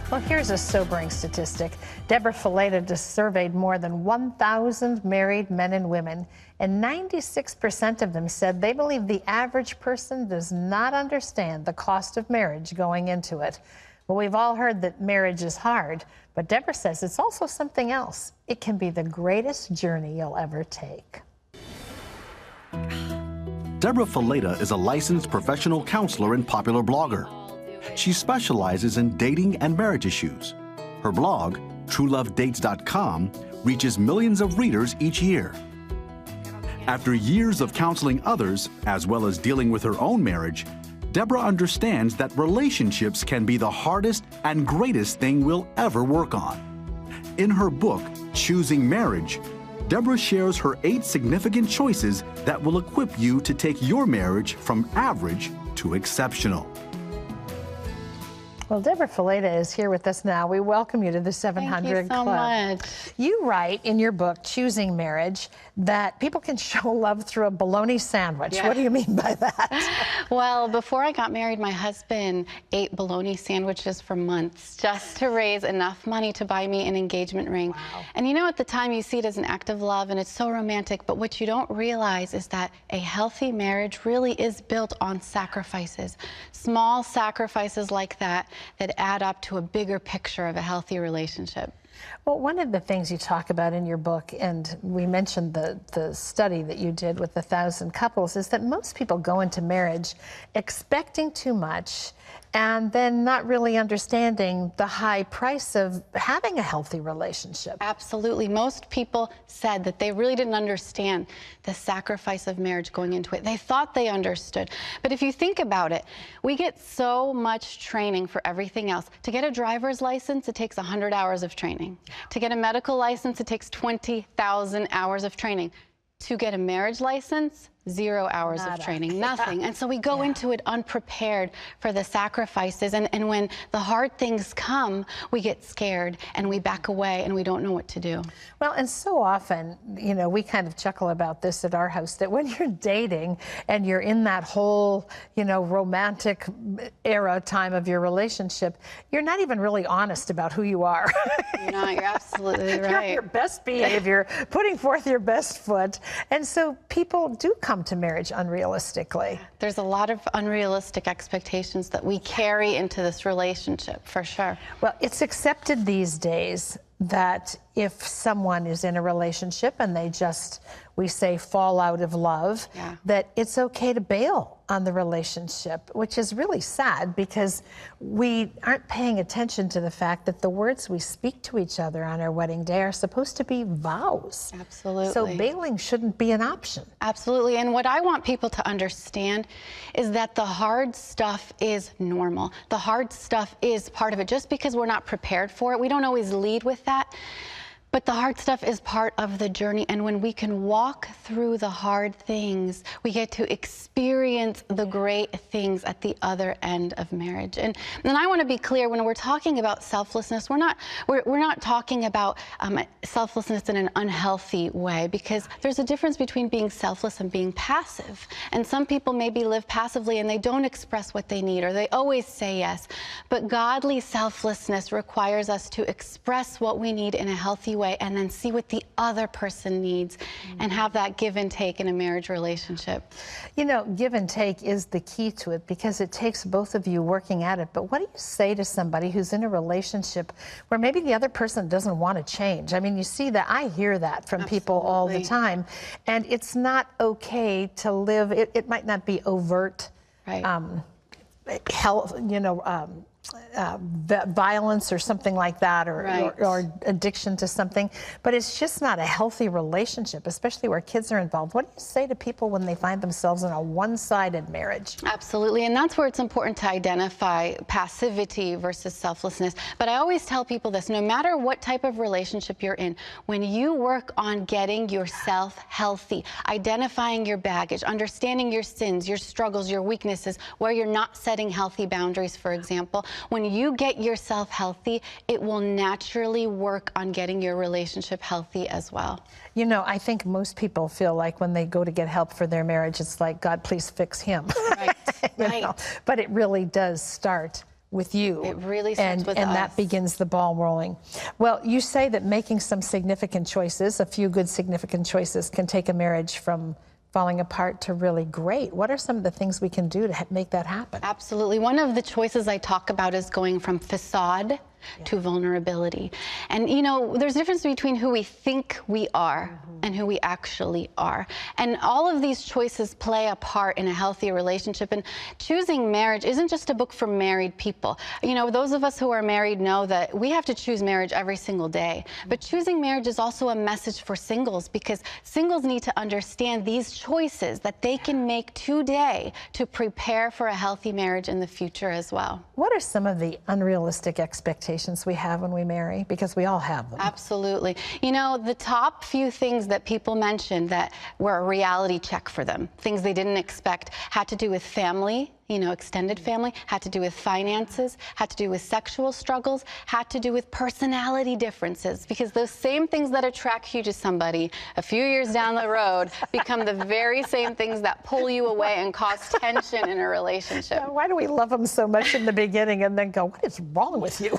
Well, here's a sobering statistic. Debra Fileta just surveyed more than 1,000 married men and women, and 96% of them said they believe the average person does not understand the cost of marriage going into it. Well, we've all heard that marriage is hard, but Debra says it's also something else. It can be the greatest journey you'll ever take. Debra Fileta is a licensed professional counselor and popular blogger. She specializes in dating and marriage issues. Her blog, truelovedates.com, reaches millions of readers each year. After years of counseling others, as well as dealing with her own marriage, Debra understands that relationships can be the hardest and greatest thing we'll ever work on. In her book, Choosing Marriage, Debra shares her 8 significant choices that will equip you to take your marriage from average to exceptional. Well, Debra Fileta is here with us now. We welcome you to the 700 Thank you so Club. much. You write in your book, Choosing Marriage, that people can show love through a bologna sandwich. Yeah. What do you mean by that? Well, before I got married, my husband ate bologna sandwiches for months just to raise enough money to buy me an engagement ring. Wow. And you know, at the time you see it as an act of love and it's so romantic, but what you don't realize is that a healthy marriage really is built on sacrifices. Small sacrifices like that add up to a bigger picture of a healthy relationship. Well, one of the things you talk about in your book, and we mentioned the study that you did with 1,000 couples, is that most people go into marriage expecting too much and then not really understanding the high price of having a healthy relationship. Absolutely. Most people said that they really didn't understand the sacrifice of marriage going into it. They thought they understood. But if you think about it, we get so much training for everything else. To get a driver's license, it takes 100 hours of training. To get a medical license, it takes 20,000 hours of training. To get a marriage license, 0 hours of training, nothing. And so we go into it unprepared for the sacrifices. And when the hard things come, we get scared and we back away and we don't know what to do. Well, and so often, you know, we kind of chuckle about this at our house, that when you're dating and you're in that whole, you know, romantic era time of your relationship, you're not even really honest about who you are. You're not, you're absolutely right. You're your best behavior, putting forth your best foot. And so people do come to marriage unrealistically. There's a lot of unrealistic expectations that we carry into this relationship, for sure. Well, it's accepted these days that if someone is in a relationship and they just, we say, fall out of love, that it's okay to bail on the relationship, which is really sad because we aren't paying attention to the fact that the words we speak to each other on our wedding day are supposed to be vows. Absolutely. So bailing shouldn't be an option. Absolutely. And what I want people to understand is that the hard stuff is normal. The hard stuff is part of it. Just because we're not prepared for it, we don't always lead with that. But the hard stuff is part of the journey, and when we can walk through the hard things, we get to experience the great things at the other end of marriage. And I want to be clear, when we're talking about selflessness, we're not talking about selflessness in an unhealthy way, because there's a difference between being selfless and being passive. And some people maybe live passively and they don't express what they need, or they always say yes. But godly selflessness requires us to express what we need in a healthy way and then see what the other person needs and have that give and take in a marriage relationship. You know, give and take is the key to it because it takes both of you working at it. But what do you say to somebody who's in a relationship where maybe the other person doesn't want to change? I mean, you see that, I hear that from people all the time. And it's not okay to live, it might not be overt, violence or something like that, or addiction to something, but it's just not a healthy relationship, especially where kids are involved. What do you say to people when they find themselves in a one-sided marriage? Absolutely, and that's where it's important to identify passivity versus selflessness. But I always tell people this: no matter what type of relationship you're in, when you work on getting yourself healthy, identifying your baggage, understanding your sins, your struggles, your weaknesses, where you're not setting healthy boundaries, for example, when you get yourself healthy, it will naturally work on getting your relationship healthy as well. You know, I think most people feel like when they go to get help for their marriage, it's like, God, please fix him. Right, you know? But it really does start with you. It really starts with and us. that begins the ball rolling. Well, you say that making some significant choices, a few good significant choices, can take a marriage from falling apart to really great. What are some of the things we can do to make that happen? Absolutely. One of the choices I talk about is going from facade to vulnerability. And you know, there's a difference between who we think we are and who we actually are. And all of these choices play a part in a healthy relationship. And choosing marriage isn't just a book for married people. You know, those of us who are married know that we have to choose marriage every single day. But choosing marriage is also a message for singles, because singles need to understand these choices that they can make today to prepare for a healthy marriage in the future as well. What are some of the unrealistic expectations we have when we marry? Because we all have them. Absolutely. You know, the top few things that people mentioned that were a reality check for them, things they didn't expect, had to do with family, you know, extended family, had to do with finances, had to do with sexual struggles, had to do with personality differences, because those same things that attract you to somebody a few years down the road become the very same things that pull you away and cause tension in a relationship. Yeah, why do we love them so much in the beginning and then go, what is wrong with you?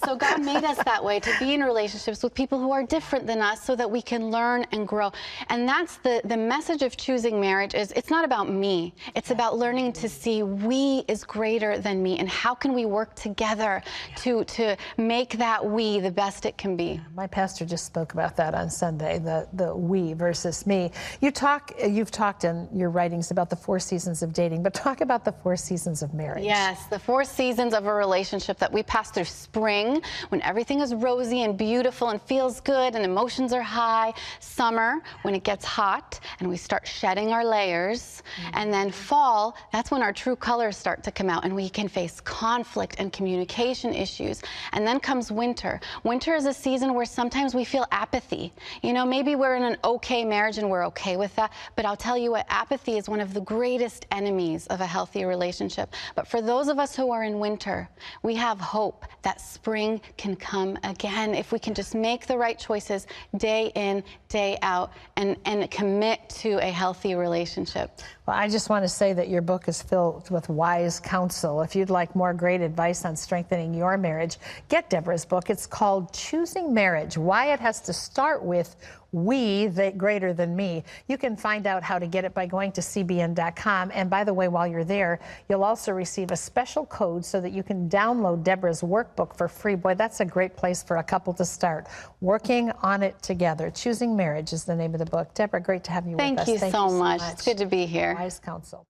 So God made us that way, to be in relationships with people who are different than us so that we can learn and grow. And that's the message of choosing marriage. Is it's not about me. It's about learning to see we is greater than me, and how can we work together to make that we the best it can be. My pastor just spoke about that on Sunday, the we versus me. You've talked in your writings about the 4 seasons of dating, but talk about the 4 seasons of marriage. Yes, the 4 seasons of a relationship that we pass through: spring, when everything is rosy and beautiful and feels good and emotions are high; summer, when it gets hot and we start shedding our layers; and then fall, that's when our true colors start to come out and we can face conflict and communication issues. And then comes winter. Winter is a season where sometimes we feel apathy. You know, maybe we're in an okay marriage and we're okay with that, but I'll tell you what, apathy is one of the greatest enemies of a healthy relationship. But for those of us who are in winter, we have hope that spring can come again if we can just make the right choices day in, day out, and commit to a healthy relationship. Well, I just want to say that your book is filled with wise counsel. If you'd like more great advice on strengthening your marriage, get Debra's book. It's called Choosing Marriage: Why It Has to Start with We, the Greater Than Me. You can find out how to get it by going to cbn.com. And by the way, while you're there, you'll also receive a special code so that you can download Debra's workbook for free. Boy, that's a great place for a couple to start working on it together. Choosing Marriage is the name of the book. Debra, great to have you with us. Thank you so much. It's good to be here. Wise counsel.